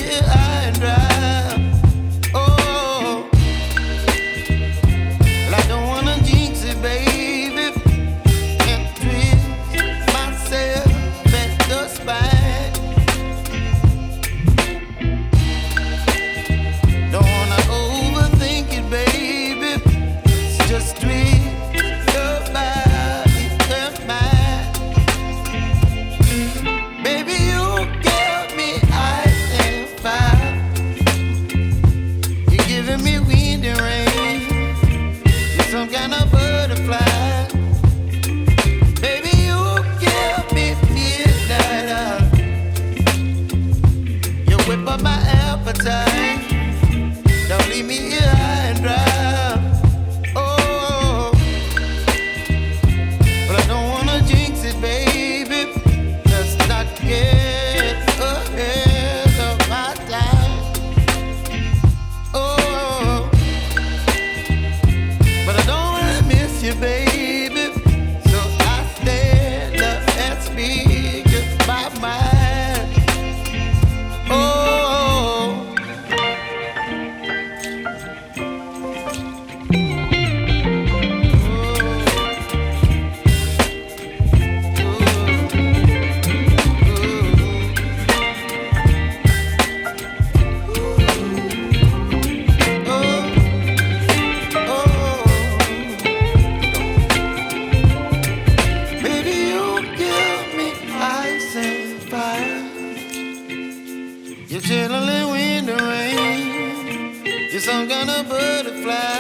here high and dry. Oh, well, I don't wanna jinx it, baby, and twist myself at the spine. Don't wanna overthink it, baby. It's just twist your body and mine. Baby, you give me ice and fire. You're giving me wind and rain. You're some kind of butterfly. Baby, you give me midnight oil. You whip up my appetite. Don't leave me here high and dry. Oh, but I don't wanna jinx it, baby. Let's not get ahead of my time. Oh, but I don't wanna miss you, baby. So I stand up and speak my mind. Oh. You're chilling in the rain. You're some kind of butterfly.